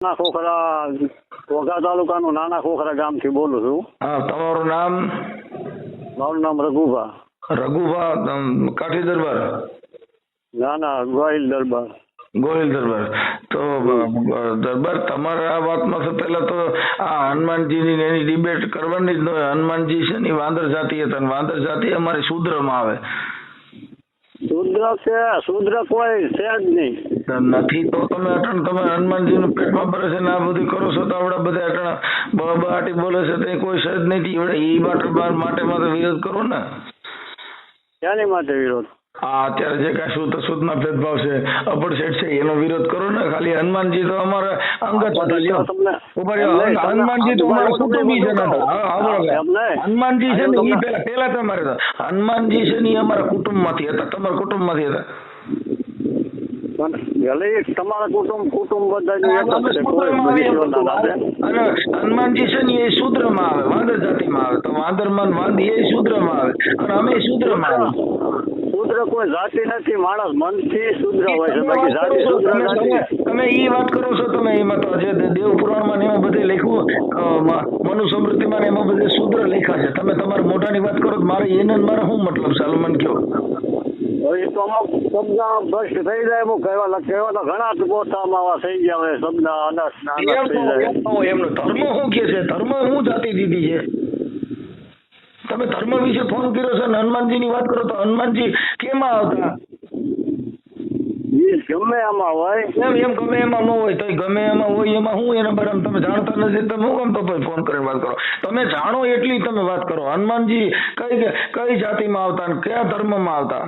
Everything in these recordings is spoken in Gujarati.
નાના ખોખરા વઘા તાલુકાનું નાના ખોખરા ગામથી બોલું છું. હા, તમારું નામ? મારું નામ રઘુભા. રઘુભા, કાઠી દરબાર? ના ના, ગોહિલ દરબાર. ગોહિલ દરબાર. તો દરબાર, તમારે આ વાતમાં તો પેલા તો આ હનુમાનજીની એની ડિબેટ કરવાની જ ન હોય. હનુમાનજી છે ને વાંદર જાતિ હતા, વાંદર જાતિ અમારી શૂદ્રમાં આવે. શુદ્ર છે? શુદ્ર કોઈ છે જ નહીં. નથી તો તમે અટણ તમે હનુમાનજીનું પેટમાં ભરે છે ને આ બધું કરો છો તો આવડા બધા અટણ બહાટી બોલે છે તે કોઈ સજ નથી. એ માટે તો વિરોધ કરો ને. ક્યાંની માટે વિરોધ? હા, અત્યારે જે કાંઈ શુદ્ધ શુદ્ધમાં ભેદભાવ છે, અપડસેટ છે, એનો વિરોધ કરો ને. ખાલી હનુમાનજી તો અમારા અંગત હનુમાનજી તો અમારા કુટુંબી છે. હનુમાનજી છે ને એ પેલા તમારે હતા. હનુમાનજી છે ને એ અમારા કુટુંબમાંથી હતા, તમારા કુટુંબમાંથી હતા. તમારા કુટુંબ હનુમાનજી છે ને એ શૂદ્રમાં આવે, વાંદર જાતિમાં આવે. તો વાંદરમાન વાંદી એ શૂદ્રમાં આવે અને અમે શૂદ્રમાં આવે. શુદ્ર કોઈ જાતિ નથી, માણસ મનથી શુદ્ર હોય છે, બાકી જાતિ શુદ્ર નથી. તમે એ વાત કરો છો, તમે એમાં તો જે દેવ પુરાણમાં એમાં બધે લખ્યું, મનુસ્મૃતિમાં એમાં બધે શુદ્ર લખ્યા છે. તમે તમારા મોઢાની વાત કરો, મારે એને મારે શું મતલબ? ચાલો મને કહો. એ તો અમુક શબ્દ ભ્રષ્ટ થઈ જાય. અમુક કહેવા તો ઘણા પોતામાં આવા થઈ ગયા હોય શબ્દ અનસ થઈ જાય. એમનો ધર્મ શું કે છે? ધર્મ શું જાતિ દીધી છે? તમે ધર્મ વિશે ફોન કર્યો છે ને હનુમાનજીની વાત કરો તો હનુમાનજી કેમાં આવતા? ગમે એમાં હોય એમ ગમે એમાં ન હોય તો ગમે એમાં હોય એમાં હું એના બારામાં તમે જાણતા નથી. તમે હું કેમ તો ફોન કરીને વાત કરો? તમે જાણો એટલી તમે વાત કરો. હનુમાનજી કઈ જાતિમાં આવતા ને કયા ધર્મમાં આવતા?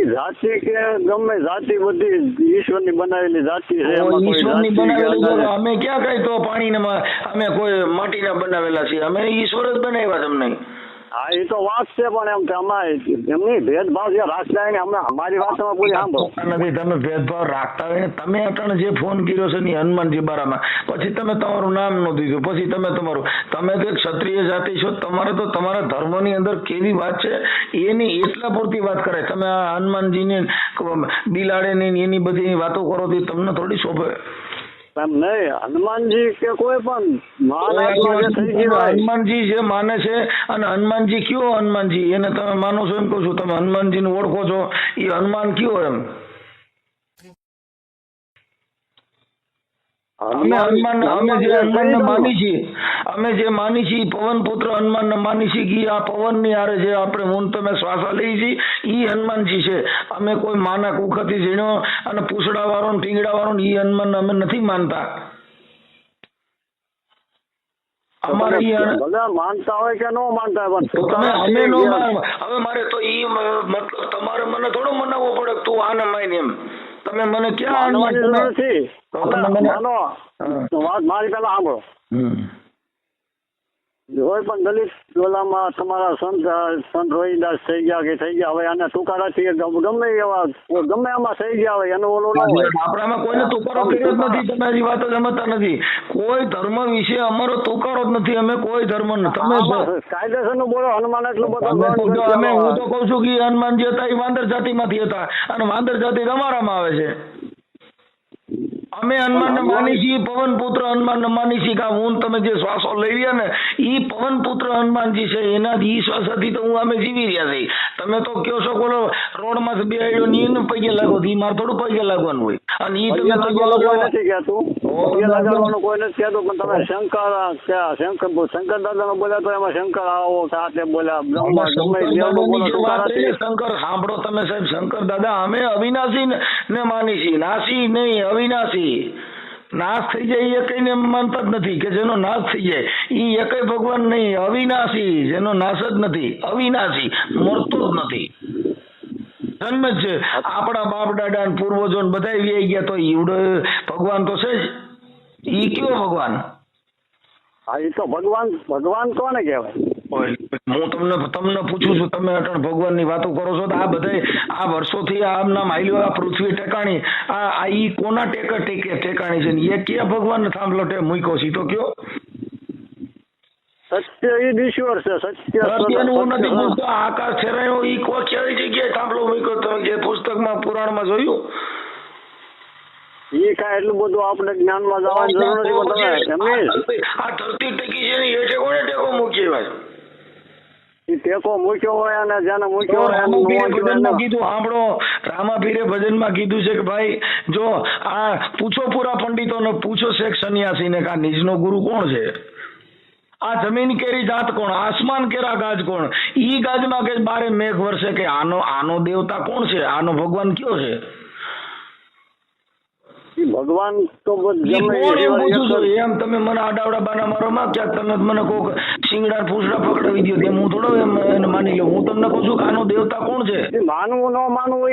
જાતિ કે ગમે જાતિ બધી ઈશ્વરની બનાવેલી જાતિ છે. ઈશ્વરની બનાવેલી. અમે ક્યાં કઈ તો પાણીના અમે કોઈ માટીના બનાવેલા છીએ? અમે ઈશ્વર જ બનાવ્યા તમને. હા, એ તો વાત છે, પણ એમ અમારે એમની ભેદભાવ જે રાખતા હોય ને અમે અમારી વાતમાં પૂરી સાંભળો નથી. તમે ભેદભાવ રાખતા હોય ને તમે અટણ જે ફોન કર્યો છે ને હનુમાનજી બારામાં, પછી તમે તમારું નામ ન દીધું, પછી તમે તો એક ક્ષત્રિય જાતિ છો. તમારે તો તમારા ધર્મની અંદર કેવી વાત છે એની એટલા પૂરતી વાત કરે. તમે આ હનુમાનજીને બિલાડે ને એની બધી વાતો કરો તો તમને થોડી શોભે એમ નહીં. હનુમાનજી કે કોઈ પણ હનુમાનજી જે માને છે, અને હનુમાનજી કયો હનુમાનજી એને તમે માનો છો એમ કહું છું. તમે હનુમાનજીને ઓળખો છો, એ હનુમાન કયો એમ? અમે જે માની છીએ પવન પુત્ર હનુમાન ને માની છીએ. આ પવન ની હારે જે આપણે હું તમે શ્વાસા લઈ છીએ ઈ હનુમાનજી છે. અમે કોઈ માના કુખથી ઝીણો અને પૂછડા વાળો ટીંગડા વાળો ઈ હનુમાન અમે નથી માનતા. અમારે માનતા હોય કે ન માનતા હોય હવે મારે તો ઈ મતલબ તમારે મને થોડો મનાવવો પડે તું આને માન એમ. તમે મને ક્યાં નથી વાત મારી પેલા સાંભળો. હોય પણ દલિત ડોલામાં તમારા સંત રોહિદાસ થઈ ગયા કે થઈ ગયા હોય, અને તુકારાથી ગમે એમાં થઈ ગયા હોય એનો ઓલો આપણામાં કોઈને તુકારો કર્યો જ નથી. તમે હજી વાત સમજતા નથી. કોઈ ધર્મ વિશે અમારો તુકારો જ નથી. અમે કોઈ ધર્મ તમે કાયદેસર નું બોલો. હનુમાન એટલું બધું હું તો કઉ છું કે હનુમાનજી હતા એ વાંદર જાતિમાંથી હતા, અને વાંદર જાતિ તમારામાં આવે છે. અમે હનુમાનને માની છીએ, પવન પુત્ર હનુમાનને માની છીએ. હું તમે જે શ્વાસો લઈ રહ્યા ને ઈ પવન પુત્ર હનુમાનજી છે. એનાથી ઈ શ્વાસથી તો હું અમે જીવી રહ્યા છીએ. તમે તો કયો છો બોલો રોડ માં બે આડ્યો ની એને પગે લાગો, ઈ મારે થોડું પગે લાગવાનું હોય. અને ઈ તમે નથી કહેતું, પગે લગાડવાનું કોઈ નથી કહેતું, પણ તમે શંકર દાદા નો બોલ્યા તો એમાં શંકર આવો સાથે બોલ્યા. શંકર સાંભળો તમે સાહેબ, શંકર દાદા અમે અવિનાશી ને માની છીએ, નાસી નહીં અવિનાશી. નાશ થઈ જાય એ કઈને માનતા જ નથી કે જેનો નાશ થઈ જાય ઈ એકય ભગવાન નહીં. અવિનાશી જેનો નાશ જ નથી, અવિનાશી મરતો જ નથી, જન્મ જ છે. આપણા બાપ દાદા ને પૂર્વજો ને બધા વ્યાઈ ગયા તો ઈવડો ભગવાન તો છે જ. ઈ કયો ભગવાન? હા, એ તો ભગવાન કોને કહેવાય? હું તમને પૂછું છું, તમે અટણ ભગવાન ની વાતો કરો છો. આ બધા આ વર્ષોથી આમના માઇલ્યો આ પૃથ્વી ટેકાણી આ ઈ કોના ટેકાણી છે ને એ ક્યાં ભગવાન થાંભલો મૂક્યો છે તો કયો? સત્ય ઈશ્વર છે. સત્યનું નથી પૂછતો. આકાશ છેરાયો ઈ કોઈ કેવી જગ્યાએ થાંભલો મૂક્યો? તમે જે પુસ્તકમાં પુરાણમાં જોયું ઈ કાંઈ એટલું બધું આપણે જ્ઞાનમાં જવાની જરૂર નથી પણ તમે એમની આ ધરતી ટેકી છે ને એ ટેકો ને ટેકો મૂકી ભાઈ. ઈ ટેકો મૂક્યો હોય અને જેને મૂક્યો હોય એને રામાપીરે નો ભજનમાં મૂક્યો કીધું સાંભળો, રામાપીરે ભજનમાં કીધું છે કે ભાઈ જો આ પૂછો પૂરા પંડિતોને, પૂછો શેખ સન્યાસીને કે આ નિજનો ગુરુ કોણ છે, આ જમીન કેરી જાત કોણ, આસમાન કેરા ગાજ કોણ, ઈ ગાજમાં કે બારે મેઘ વર્ષે કે આનો દેવતા કોણ છે, આનો ભગવાન કયો છે, ભગવાન તો ઈ કોણ એમ પૂછું છું. એમ તમે મને આડાવડા બાના મારો માં ક્યાંક તમે મને કોક શિંગડા ફૂસડા પકડાવી દો તેમ હું થોડો એમ એને માની લઉં. હું તમને કહું છું કે આનો દેવતા કોણ છે. માનવું ન માનવું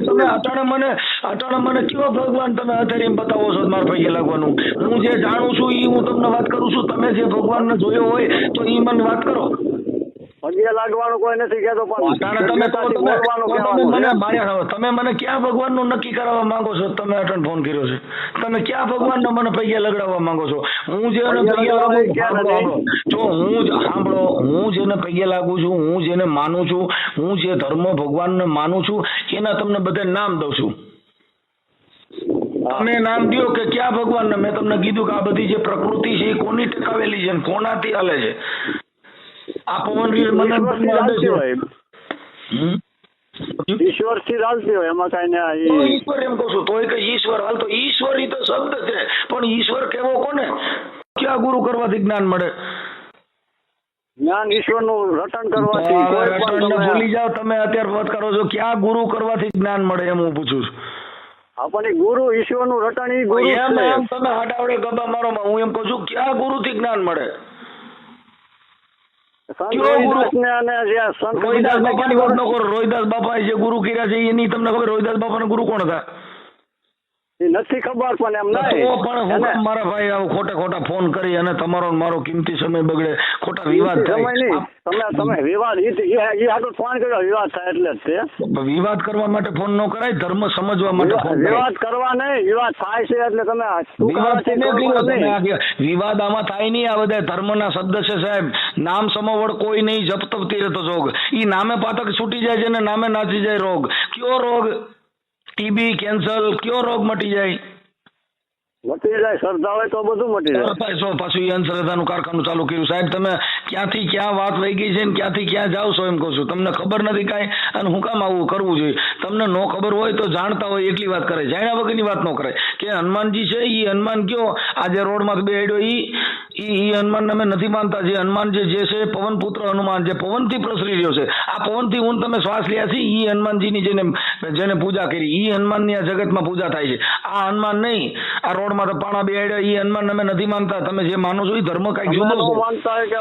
તમે અટાણે મને કયો ભગવાન તમે અત્યારે એમ બતાવો છો મારા પૈકી લાગવાનું. હું જે જાણું છું એ હું તમને વાત કરું છું. તમે જે ભગવાનને જોયો હોય તો એ મને વાત કરો. પગે લાગવાનું કોઈ નથી કહેતો તમે મને ક્યાં ભગવાનનું નક્કી કરાવવા માંગો છો? તમે અટણ ફોન કર્યો છે, તમે ક્યાં ભગવાનને મને પૈયા લગડાવવા માંગો છો? હું જેને પૈયા લાગુ જો હું જેને પૈયા લાગુ છું, હું જેને માનું છું, હું જે ધર્મ ભગવાનને માનું છું એના તમને બધા નામ દઉં છું. તમે નામ દો કે ક્યાં ભગવાનને. મેં તમને કીધું કે આ બધી જે પ્રકૃતિ છે એ કોની ટકાવેલી છે, કોનાથી હાલે છે. આ પવન ઈશ્વર થી ચાલતી હોય એમાં કઈ ઈશ્વર એમ કહું છું તોય કે ઈશ્વર હાલ તો ઈશ્વર ઈ તો શબ્દ છે પણ ઈશ્વર કેવો કોને? ક્યાં ગુરુ કરવાથી જ્ઞાન મળે? જ્ઞાન ઈશ્વર નું રટણ કરવાથી. ભૂલી જાઓ તમે અત્યારે વાત કરો છો ક્યાં ગુરુ કરવાથી જ્ઞાન મળે એમ હું પૂછું છું. આપણને ગુરુ ઈશ્વર નું રટણ ઈ ગુરુ એમ તમે હાડાવડે ગબા મારો માં હું એમ કહું છું ક્યાં ગુરુ થી જ્ઞાન મળે? રોહિદાસ બાપા જે ગુરુ કર્યા છે એની તમને ખબર? રોહિદાસ બાપા ના ગુરુ કોણ હતા? નથી ખબર પણ એમ પણ મારા ભાઈ આવું ખોટા ફોન કરી અને તમારો મારો કિંમતી સમય બગડે, ખોટા વિવાદ થાય. તમે વિવાદ ફોન કર્યો વિવાદ થાય એટલે જ વિવાદ કરવા માટે ફોન ન કરાય, ધર્મ સમજવા માટે ફોન. વિવાદ કરવા નહીં, વિવાદ થાય છે એટલે તમે વિવાદ આમાં થાય નહીં. આ બધા ધર્મના શબ્દ છે સાહેબ. નામ સમવડ કોઈ નહીં, જપ તપતી રહેતો જોગ. ઈ નામે પાતક છૂટી જાય છે ને નામે નાચી જાય રોગ. કયો રોગ? ટીબી, કેન્સર, કયો રોગ મટી જાય? મટી જાય. શ્રદ્ધા હોય તો બધું મટી જાય. પાછું એ અંધશ્રદ્ધાનું કારખાનું ચાલુ કર્યું. સાહેબ તમે ક્યાંથી ક્યાં વાત વહી ગઈ છે ને ક્યાંથી ક્યાં જાવ છો એમ કહું છું. તમને ખબર નથી કાંઈ અને હું કામ આવું કરવું જોઈએ? તમને ન ખબર હોય તો જાણતા હોય એટલી વાત કરે, જાણ્યા વગરની વાત ન કરે. કે હનુમાનજી છે એ હનુમાન કયો આજે રોડમાં બેડ્યો ઈ હનુમાન અમે નથી માનતા. જે હનુમાન જે છે પવનપુત્ર હનુમાન જે પવનથી પ્રસરી રહ્યો છે, આ પવનથી હું તમે શ્વાસ લ્યા છે ઈ હનુમાનજીની જેને પૂજા કરી ઈ હનુમાનની આ જગતમાં પૂજા થાય છે. આ હનુમાન નહીં આ રોડમાં તો પાણા બેડ્યા ઈ હનુમાન અમે નથી માનતા. તમે જે માનો છો એ ધર્મ કઈક જુદો છે. માનતા હોય કે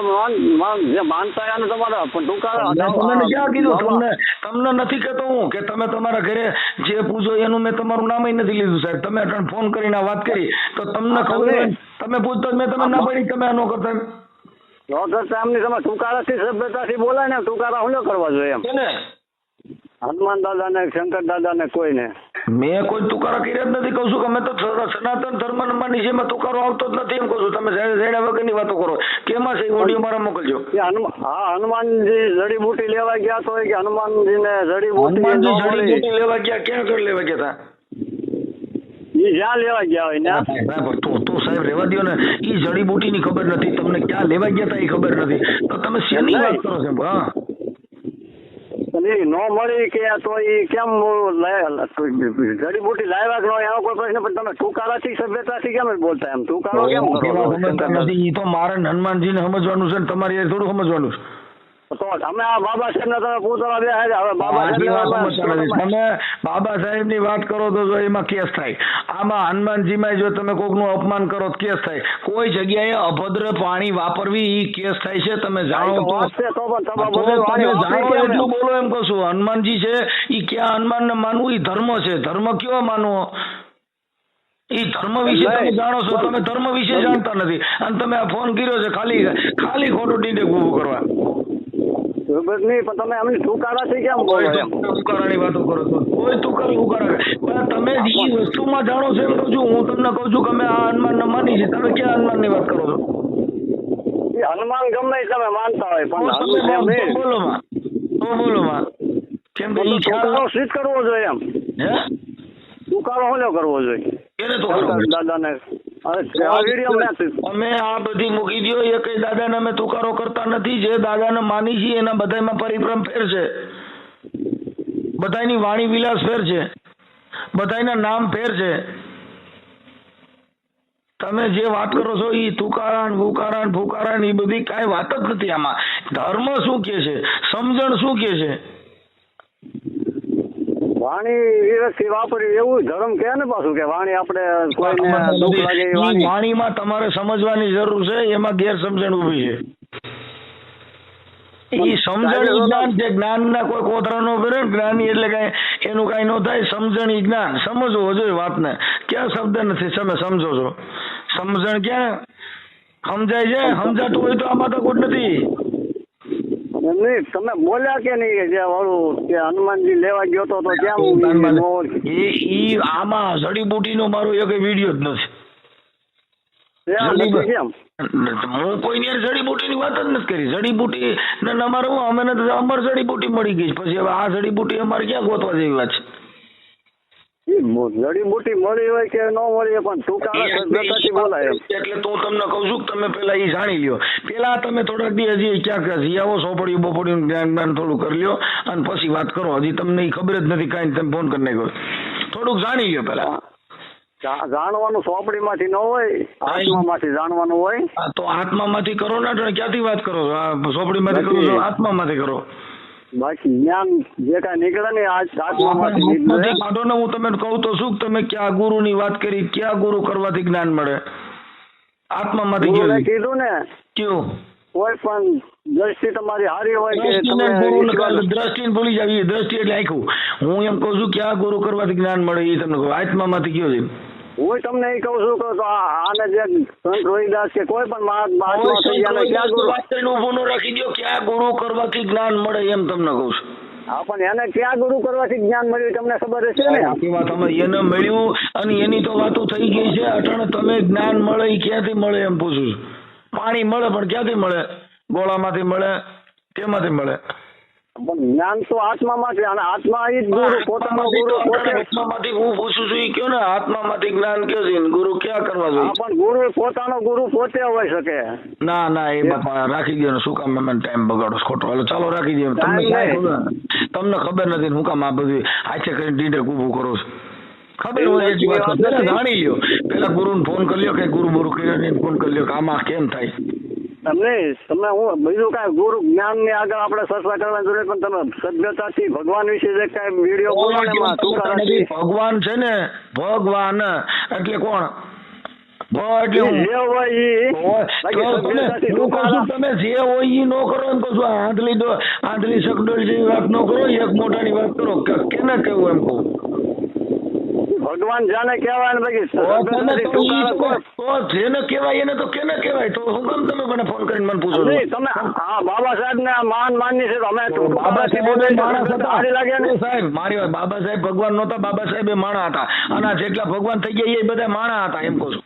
જે માનતા એને તમારા ટૂંકા ક્યાં કીધું? તમને નથી કહેતો હું કે તમે તમારા ઘરે જે પૂજો એનું મેં તમારું નામ નથી લીધું સાહેબ. તમે અટણ ફોન કરીને વાત કરી તો તમને ખબર હોય તમે પૂછતો મેં તમે ના પડી તમે આ ન કરતા એમની તમે ટૂંકારાથી સભ્યતાથી બોલાય ને ટૂંકારા હું કરવા જોઈએ એમ ને હનુમાન દાદા ને શંકર દાદા ને કોઈને મેં કોઈ તુકારો કર્યા જ નથી. કહું છું કે અમે તો સનાતન ધર્મ માં નીચેમાં તુકારો આવતો જ નથી એમ કહું છું. તમે જેડા વગરની વાતો કરો. કેમાં છે ઓડિયો મારા મોકલજો. હા હનુમાનજી જડીબુટી લેવા ગયા તો કે હનુમાનજી ને જડીબુટી લેવા ગયા ક્યાં લેવા ગયા હતા? જ્યાં લેવા ગયા હોય તો સાહેબ રેવા દો ને. ઈ જડીબુટી ની ખબર નથી તમને, ક્યાં લેવા ગયા હતા એ ખબર નથી તો તમે શેની વાત કરો છો? હા નો મળી કે તો એ કેમ જડીબુટી લાવ્યા કે એનો કોઈ પ્રશ્ન પણ તમે ટૂંકારાથી સભ્યતાથી કેમ બોલતા એમ ટૂંકારો કેમ કરો? નથી. એ તો મારે હનુમાનજી ને સમજવાનું છે ને તમારે થોડું સમજવાનું છે. તો અમે આ બાબા સાહેબ ને તમે પૂછવા બે હવે બાબા સાહેબ ની વાત કરો તો એમાં કેસ થાય. આમાં હનુમાનજી માં જો તમે કોક નું અપમાન કરો તો કેસ થાય. કોઈ જગ્યાએ અભદ્ર પાણી વાપરવી ઈ કેસ થાય છે. તમે જાણો એટલું બોલો એમ કહું છું. હનુમાનજી છે ઈ ક્યાં હનુમાન ને માનવું ઈ ધર્મ છે. ધર્મ કયો માનવો? ઈ ધર્મ વિશે તમે જાણો છો, તમે ધર્મ વિશે જાણતા નથી અને તમે આ ફોન કર્યો છે ખાલી ખોટું ડીંડે ઉભું કરવા. નહીં પણ તમે એમની ટૂંકારાથી કેમ બોલો? ટૂંકારાની વાતો કરો છો. કોઈ ટૂંકારા તમે જે વસ્તુમાં જાણો છો એમ કહું છું. હું તમને કહું છું કે અમે આ હનુમાન ને માની છે. તમે ક્યાં હનુમાન ની વાત કરો છો? હનુમાન ગમે તમે માનતા હોય પણ બોલો માં કેમ કે ખ્યાલ સિદ્ધ કરવો જોઈએ એમ તુકારો હોલો કરવો જોઈએ એને તો કરો. દાદાને આ વિડીયો મેં અમે આ બધી મૂકી દો એ કઈ દાદાને અમે તુકારો કરતા નથી. જે દાદાને માની છીએ એના બધામાં પરિભ્રમ ફેર છે, બધાની વાણી વિલાસ ફેર છે, બધાના નામ ફેર છે. તમે જે વાત કરો છો એ તુકારાન ભૂકારાન ફૂકારાન એ બધી કાંઈ વાત જ નથી. આમાં ધર્મ શું કે છે, સમજણ શું કે છે? વાણી વિરક્તિ વાપરી એવું ધર્મ કે ને પાછું કે વાણી આપણે કોઈને દુઃખ લાગે એ વાણી વાણીમાં તમારે સમજવાની જરૂર છે, એમાં ગેરસમજણ ઊભી છે. એ સમજણ જ્ઞાન છે, જ્ઞાનના કોઈ કોતરા નો કરે. જ્ઞાની એટલે કઈ એનું કઈ ન થાય. સમજણ ઈ જ્ઞાન સમજવો જોઈએ વાતને. ક્યાં શબ્દ નથી તમે સમજો છો? સમજણ ક્યાં સમજાય છે? સમજાતું હોય તો આમાં તો કોઈ નથી. નહીં તમે બોલ્યા કે નહીં કે જે વાળું કે હનુમાનજી લેવા ગયો તો ક્યાં ઈ આમાં જડીબુટીનો મારો એક વિડીયો જ નથી. કેમ હું કોઈની જડીબુટીની વાત જ નથી કરી. જડીબુટી ને અમારે હું અમે નથી, અમારે જડીબુટી મળી ગઈ પછી હવે આ જડીબુટી અમારે ક્યાં ગોતવા જેવી વાત છે? જડીબુટી મળી હોય કે ન મળી હોય પણ ટૂંકા બોલાય એટલે તો તમને કઉ છું કે તમે પેલા એ જાણી લ્યો. પેલા તમે થોડાક દી હજી ક્યાંક જીયાવો સોપડ્યું બોપડ્યું જ્ઞાન થોડું કરી લ્યો અને પછી વાત કરો. હજી તમને ખબર જ નથી કાંઈ, તમે ફોન કરી નાખ્યો. થોડુંક જાણી લ્યો પેલા. જાણવાનું ચોપડીમાંથી ન હોય, આત્મામાંથી જાણવાનું હોય. તો આત્મામાંથી કરો ને, ક્યાંથી વાત કરો? ચોપડીમાંથી કરો છો, આત્મામાંથી કરો. બાકી જ્ઞાન જે કાંઈ નીકળે ને આત્મામાંથી નીકળે. કાઢો ને. હું તમને કહું તો શું, તમે ક્યાં ગુરુની વાત કરી? ક્યાં ગુરુ કરવાથી જ્ઞાન મળે? આત્મામાંથી કીધું ને કયું? કોઈ પણ દ્રષ્ટિ તમારી સારી હોય કે દ્રષ્ટિ ભૂલી જાવી. દ્રષ્ટિ એટલે આખું. હું એમ કઉ છું ક્યાં ગુરુ કરવાથી જ્ઞાન મળે એ તમને કહું. આત્મામાંથી કયો છે? હું તમને એ કહું છું કે આને જે સંત રોહિદાસ કે કોઈ પણ ક્યાં ગુરુ ઉભું રાખી દો. ક્યાં ગુરુ કરવાથી જ્ઞાન મળે એમ તમને કહું છું. હા પણ એને ક્યાં ગુરુ કરવાથી જ્ઞાન મળ્યું તમને ખબર હશે ને? આખી વાત અમે એને મળ્યું અને એની તો વાતો થઈ ગઈ છે. અટાણે તમે જ્ઞાન મળે એ ક્યાંથી મળે એમ પૂછું છું. પાણી મળે પણ ક્યાંથી મળે? ગોળામાંથી મળે? કેમાંથી મળે? જ્ઞાન તો આત્મામાંથી, અને આત્મા એ જ ગુરુ પોતાનો ગુરુ પોતે. આત્મામાંથી હું પૂછું છું એ કયો ને, આત્મામાંથી જ્ઞાન કયો છે? ગુરુ ક્યાં કરવા જોઈએ? પણ ગુરુ પોતાનો ગુરુ પોતે હોઈ શકે. ના ના એ બાપા રાખી દો ને. શું કામ મને ટાઈમ બગાડો ખોટો? હાલો ચાલો રાખી દો. તમને ખબર નથી હું કામ આ બધું આછે કરીને ડીડે ઊભું કરો છો? ખબર હોય એ જ વાત. પેલા જાણી લ્યો. પેલા ગુરુને ફોન કરી લ્યો કે ગુરુ ગુરુ કરીને ફોન કરી લ્યો કે આમાં કેમ થાય. તમે હું બીજું કાંઈ ગુરુ જ્ઞાન ની આગળ આપણે ચર્ચા કરવાની જરૂર, પણ તમે સભ્યતાથી ભગવાન વિશે જે કાંઈ વિડીયો બોલો ને ભગવાન છે ને, ભગવાન એટલે કોણ? તમે જે હોય એ નો કરો ને કહું આંધલી શકડોળ જેવી વાત નો કરો. એક મોટાની વાત કરો. કેને કેવું એમ કહું? ભગવાન જાને કહેવાય ને જેને કહેવાય એને તો કેને કહેવાય? તો હું કેમ તમે મને ફોન કરીને મને પૂછો? તમે હા બાબા સાહેબ ને માનની છે. અમે બાબા સાહેબ મારી વાત, બાબા સાહેબ ભગવાન નહોતા. બાબા સાહેબ એ માણા હતા. અને જેટલા ભગવાન થઈ ગયા એ બધા માણા હતા એમ કહું છું.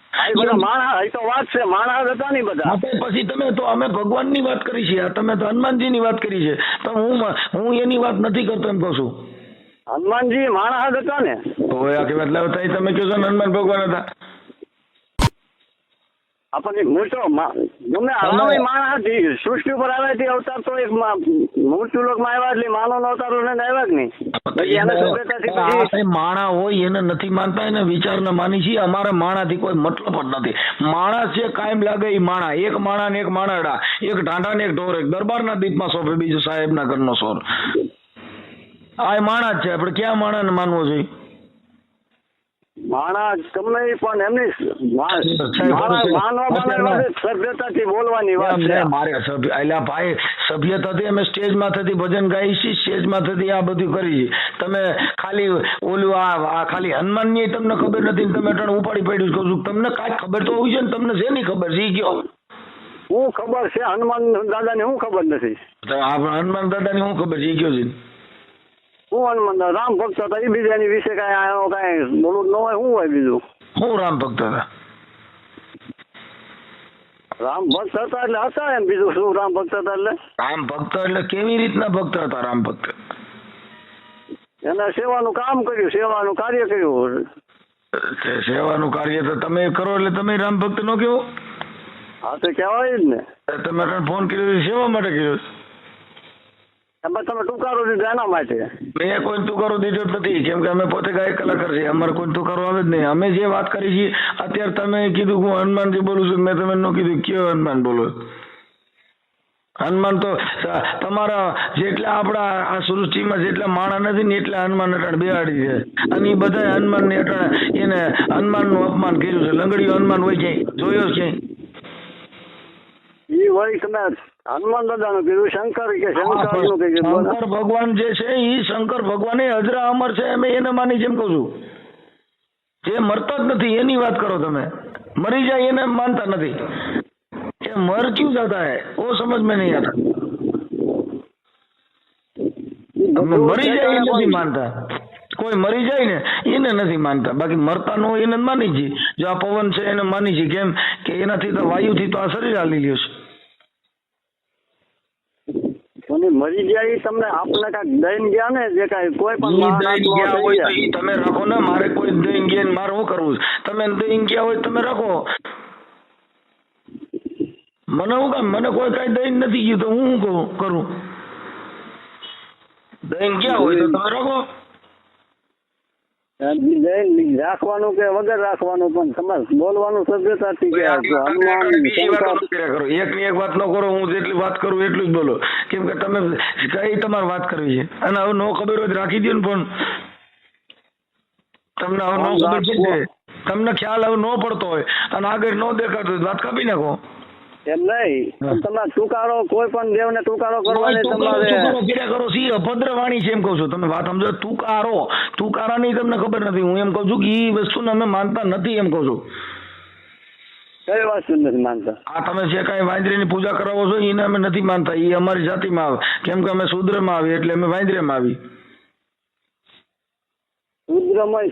માણા એ તો વાત છે, માણા હતા નહીં બધા. પછી તમે તો અમે ભગવાન ની વાત કરી છે, તમે તો હનુમાનજી ની વાત કરી છે. તો હું એની વાત નથી કરતો એમ કહું છું. હનુમાનજી માણસ હતા ને. તો આખી મતલબ થઈ તમે કહો છો હનુમાન ભગવાન હતા. આપણને મોટો ગમે માણસ હતી. સૃષ્ટિ ઉપર આવ્યા હતી અવતાર તો એક મૃત્યુ લોકમાં આવ્યા એટલે માનવ અવતાર લઈને આવ્યા જ નહીં. માણા હોય એને નથી માનતા, એને વિચારને માની છીએ. અમારે માણાથી કોઈ મતલબ જ નથી. માણસ જે કાયમ લાગે એ માણા. એક માણા ને એક માણાડા, એક ઢાંઢા ને એક ઢોર, એક દરબારના દીપમાં સોંપે, બીજું સાહેબના ઘરનો સોર. આ માણા જ છે. આપણે ક્યાં માણાને માનવો જોઈએ? માણા ગમે પણ એમની સભ્યતાથી બોલવાની વાત છે. મારે એટલે ભાઈ સભ્યતાથી અમે સ્ટેજમાં થતી ભજન ગાઈ છીએ, સ્ટેજમાં થતી આ બધું કરી છે. તમે ખાલી ઓલું આ ખાલી હનુમાનની તમને ખબર નથી, તમે અટાણે ઉપાડી પડ્યું કહું છું. તમને કાંઈક ખબર તો હોવી છે ને. તમને શેની ખબર છે એ કયો? હું ખબર છે હનુમાન દાદાની હું ખબર નથી. હનુમાન દાદાની હું ખબર છે એ કયો છે? હું હનુમાન રામ ભક્ત હતા. એ બીજાની વિશે કઈ બોલવું ન હોય. શું હોય બીજું? હું રામ ભક્ત હતા. રામ ભક્ત હતા એટલે હતા એમ. બીજું શું રામ ભક્ત હતા એટલે? રામ ભક્ત એટલે કેવી રીતના ભક્ત હતા રામ ભક્ત? એને સેવાનું કામ કર્યું, સેવાનું કાર્ય કર્યું. સેવાનું કાર્ય તો તમે કરો એટલે તમે રામ ભક્ત નો કેવો? હા તો કહેવાય જ ને. તમે ફોન કર્યો સેવા માટે કર્યો? એમાં તમે ટૂંકારો દીધો એના માટે. મેં કોઈ ટૂંકારો દીધો જ નથી, કેમ કે અમે પોતે ગાયક કલાકાર છીએ, અમારે કોઈ ટૂંકારો આવે જ નહીં. અમે જે વાત કરી છીએ અત્યારે તમે કીધું હું હનુમાનજી બોલું છું, મેં તમે ન કીધું કયો હનુમાન બોલો. હનુમાન તો તમારા જેટલા આપણા આ સૃષ્ટિમાં જેટલા માણસ નથી ને એટલા હનુમાન અટાણ બેહાડી છે, અને એ બધા હનુમાન ને અટાણ એને હનુમાનનું અપમાન કર્યું છે. લંગડીઓ હનુમાન હોય છે જોયો છે? એ વળી તમે હનુમાન દાદાનું કીધું, શંકર કે શંકરનું કીધું. શંકર ભગવાન જે છે એ શંકર ભગવાન એ અજરા અમર છે, અમે એને માની જેમ કહું છું. જે મરતા જ નથી એની વાત કરો તમે, મરી જાય એને માનતા નથી. ये मर क्यों जाता है वो समझ में नहीं आता. મરી જાય એ નથી માનતા, કોઈ મરી જાય ને એને નથી માનતા, બાકી મરતા નો એને માની છે. જો આ પવન છે એને માની છે, કેમ કે એનાથી તો વાયુથી તો આ શરીર હાલી લ્યો છે. મરી જાય તમને આપણે કાંઈક દઈને ગયા ને, જે કાંઈ કોઈ પણ તમે રાખો ને, મારે કોઈ દઈને ગયા મારે શું કરવું? તમે દઈને ગયા હોય તમે રાખો, મને શું કામ? મને કોઈ કઈ દઈને નથી ગયું તો હું શું કરું? દઈને ગયા હોય તો તમે રાખો. રાખવાનું કે વગર રાખવાનું, પણ તમારે બોલવાનું સભ્યતાથી કરો. એક ની એક વાત ન કરો, હું જેટલી વાત કરું એટલું જ બોલો, કેમ કે તમે કઈ તમારે વાત કરવી છે. અને હવે ન ખબર હોય રાખી દો ને ફોન. તમને હવે ન ખબર પડશે, તમને ખ્યાલ હવે ન પડતો હોય અને આગળ ન દેખાતો હોય વાત કાપી નાખો. એમ નહીં, તમે ટૂંકારો કોઈ પણ દેવને ટૂંકારો કરવાની તમારે કરો સી અભદ્ર વાણી છે એમ કહું છું. તમે વાત સમજો, ટૂંકારાની તમને ખબર નથી. હું એમ કહું છું કે એ વસ્તુને અમે માનતા નથી એમ કહું છું. કઈ વસ્તુ નથી માનતા? આ તમે જે કઈ વાંદરીની પૂજા કરાવો છો એને અમે નથી માનતા. એ અમારી જાતિમાં આવે, કેમ કે અમે શૂદ્રમાં આવી એટલે અમે વાંદરીમાં આવી.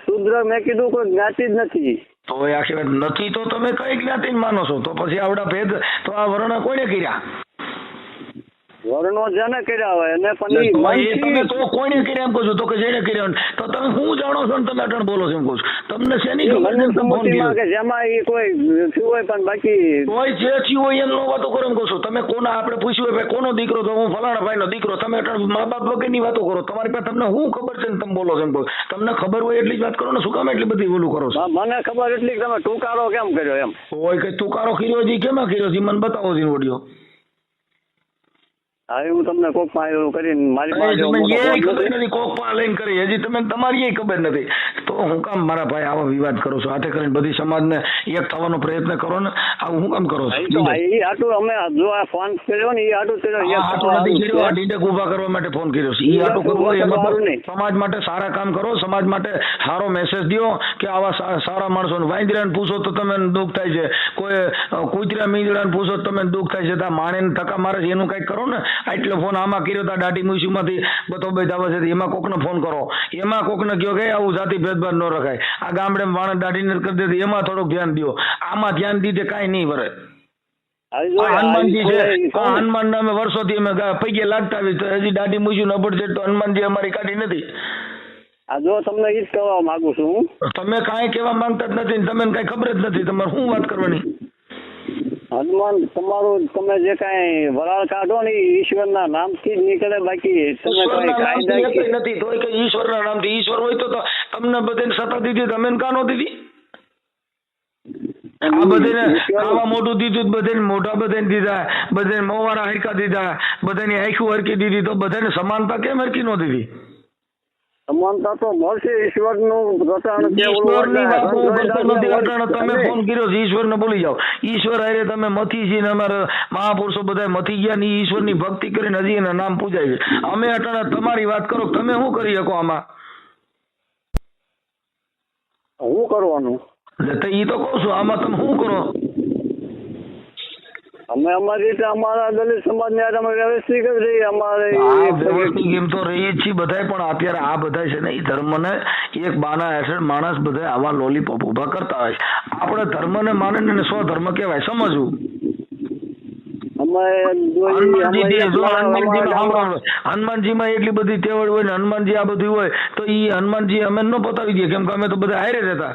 શૂદ્ર મેં કીધું કોઈ જ્ઞાતિ જ નથી. તો એ આખી વાત નથી તો તમે કઈ જ્ઞાતિ માનો છો? તો પછી આવડા ભેદ તો આ વર્ણ કોને કર્યા? વર્ણો જેને કર્યા હોય એને પણ તમે તો કોઈને કર્યા એમ કહો છો? તો કે જેને કર્યા તો તમે શું જાણો છો ને તમે અટણ બોલો છો એમ કહો છો? તમને શેની ખબર કે જેમાં એ કોઈ થયું હોય પણ બાકી કોઈ જે થયું હોય એમ વાતો કરો એમ કહો છો? તમે કોના આપણે પૂછ્યું હોય કોનો દીકરો? તો હું ફલાણા ભાઈ નો દીકરો. તમે અટણ મા બાપ વગરની વાતો કરો. તમારી પાસે તમને શું ખબર છે ને તમે બોલો છો એમ કહો? તમને ખબર હોય એટલી જ વાત કરો ને, શું કામ એટલી બધી ઓલું કરો છો? મને ખબર એટલી તમે ટૂંકારો કેમ કર્યો એમ હોય કે ટૂંકારો કર્યો છે કેમાં કર્યો છે મને બતાવો છે ઓડિયો. હા હું તમને કોક માં કરીને મારી ખબર નથી, કોક માં લઈને કરી હજી તમે તમારી ખબર નથી તો હું કામ મારા ભાઈ આવા વિવાદ કરો છો? હાથે કરીને બધી સમાજને એક થવાનો પ્રયત્ન કરો ને, આવું હું કામ કરો છો? એ આટલું અમે જો આ ફોન કર્યો ને એ આટલું કર્યો, ડીડક ઉભા કરવા માટે ફોન કર્યો છે. એ આટલું કરવું સમાજ માટે સારા કામ કરો, સમાજ માટે સારો મેસેજ દો કે આવા સારા માણસો વાંદરાને પૂછો તો તમે દુઃખ થાય છે, કોઈ કૂતરા મીંદડાને પૂછો તો તમે દુઃખ થાય છે. માણે ધક્કા મારે છે એનું કઈક કરો ને. આટલો ફોન આમાં કર્યો તા દાઢી મૂસી માંથી બધો આવે છે એમાં કોકને ફોન કરો, એમાં કોકને કહો કે આવું જાતિ ભેદભાવ ન રખાય. આ ગામડે વાણ દાઢી ને કરી દેતી એમાં થોડુંક ધ્યાન દો. આમાં ધ્યાન દીધે કાંઈ નહીં વરે. હનુમાનજી છે, હનુમાન અમે વર્ષોથી અમે પૈકે લાગતા આવી હજી દાઢી મૂસી ન પડશે તો હનુમાનજી અમારી કાઢી નથી. આ જો તમને ઈ જ કહેવા માંગુ છું, તમે કાંઈ કહેવા માંગતા જ નથી, તમને કઈ ખબર જ નથી, તમારે શું વાત કરવાની? હનુમાન તમારું તમે જે કઈ વરાળ કાઢો ને ઈશ્વરના નામથી જ નીકળે, બાકી તમે કઈ નથી. તો કે ઈશ્વરના નામથી ઈશ્વર હોય તો તમને બધાને સત્તા દીધી, તમે કાં નો દીધી? આ બધાને આવા મોટું દીધું, બધાને મોઢા બધાને દીધા, બધાને મોવાના હરકા દીધા, બધાની આંખું હરકી દીધી, તો બધાને સમાનતા કેમ હરકી નો દીધી? સમાનતા તો મળશે. ઈશ્વરનું રટણ તમે ફોન કર્યો છે ઈશ્વરને બોલી જાઓ. ઈશ્વર હારે તમે મથી છે ને અમારા મહાપુરુષો બધા મથી ગયા ને ઈશ્વરની ભક્તિ કરીને હજી એના નામ પૂજાય છે. અમે અટાણે તમારી વાત કરો, તમે શું કરી શકો આમાં? શું કરવાનું? ઈ તો કહું છું, આમાં તમે શું કરો? અમે અમારી રીતે અમારા દલિત સમાજ ને અમે વ્યવસ્થિત જ રહીએ. અમારે વ્યવસ્થિત એમ તો રહીએ જ છીએ બધા, પણ અત્યારે આ બધા છે ને એ ધર્મને એક બાના હેઠળ માણસ બધા આવા લોલીપોપ ઉભા કરતા હોય છે. આપણે ધર્મને માને ને સ્વધર્મ કહેવાય, સમજવું. અમે હનુમાનજીમાં એટલી બધી તેવડ હોય ને હનુમાનજી આ બધું હોય તો ઈ હનુમાનજી અમે ન પતાવી દઈએ, કેમ કે અમે તો બધા હારે રહેતા.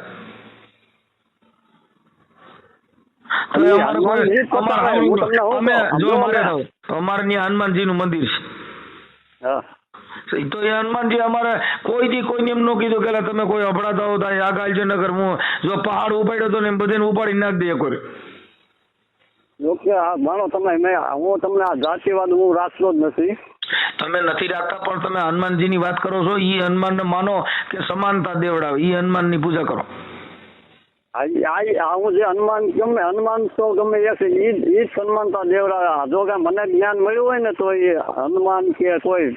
અમારે ત્યાં હનુમાનજી નું મંદિર છે, તો એ હનુમાનજી અમારે કોઈ દી કોઈને એમ ન કીધું કે તમે કોઈ અભડાતા હો આ ગાલજી નગર હું જો પહાડ ઉપાડ્યો તો ને બધાને ઉપાડી નાખ દે કોઈ. માનો તમે હું તમને આ જાતિવાદ હું રાખતો જ નથી. તમે નથી રાખતા, પણ તમે હનુમાનજી ની વાત કરો છો. ઈ હનુમાન ને માનો કે સમાનતા દેવડાવે, ઈ હનુમાન ની પૂજા કરો. હું જે હનુમાન તો ગમે એ છે ઈ જ સમાનતા દેવડાવે. જો કે મને જ્ઞાન મળ્યું હોય ને તો એ હનુમાન કે કોઈ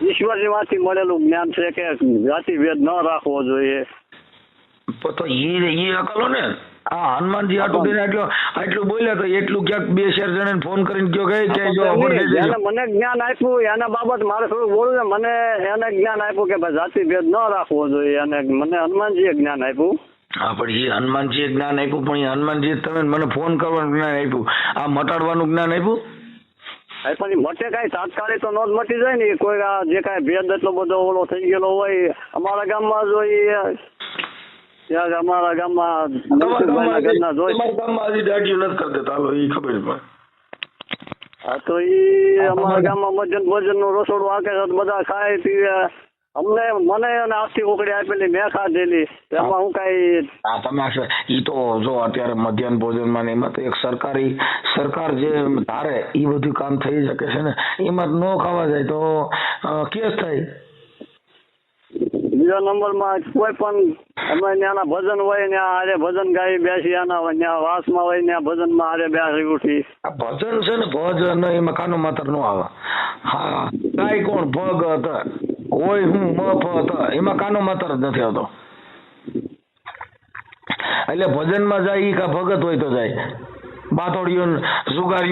ઈશ્વરની માંથી મળેલું જ્ઞાન છે કે જાતિ ભેદ ન રાખવો જોઈએ. તો ઈ અકલો ને હા હનુમાનજી આટલું બોલ્યા તો એટલું ક્યાંક 2-4 જણાને ફોન કરીને કયો કે જો મને જ્ઞાન આપ્યું એના બાબત મારે થોડું બોલવું છે. મને એને જ્ઞાન આપ્યું કે ભાઈ જાતિ ભેદ ન રાખવો જોઈએ અને મને હનુમાનજીએ જ્ઞાન આપ્યું. હા પણ એ હનુમાનજીએ જ્ઞાન આપ્યું, પણ એ હનુમાનજીએ તમે મને ફોન કરવાનું જ્ઞાન આપ્યું, આ મટાડવાનું જ્ઞાન આપ્યું. પણ મટે કઈ તાત્કાલિક તો નો જ મટી જાય ને. કોઈ જે કઈ ભેદ એટલો બધો ઓલો થઈ ગયેલો હોય અમારા ગામમાં જોઈએ, ત્યાં અમારા ગામમાં હા તો ઈ અમારા ગામમાં મજન ભોજન નું રસોડું આખે બધા ખાય પીવે. મને આખી ઉકડી આપેલી મેં ખાધેલી, એમાં હું કઈ તમે ઈ તો જો અત્યારે મધ્યાહન ભોજન માં એમાં તો એક સરકાર જે ધારે ઈ બધું કામ થઈ શકે છે ને, એમાં ન ખાવા જાય તો કેસ થાય. બીજા નંબરમાં કોઈ પણ અમે ત્યાંના ભજન હોય ને આરે ભજન ગાઈ બેસી આના ત્યાં વાસમાં હોય ને ભજનમાં આરે બેસી ઉઠી. આ ભજન છે ને ભજન એમાં કાનો માત્ર નો આવે. હા કાઈ કોણ ભગ હતા હોય હું મફ હતા એમાં કાનો માત્ર જ નથી આવતો. એટલે ભજનમાં જાય ઈ કા ભગત હોય તો જાય, બાતોડીઓ જુગારીઓ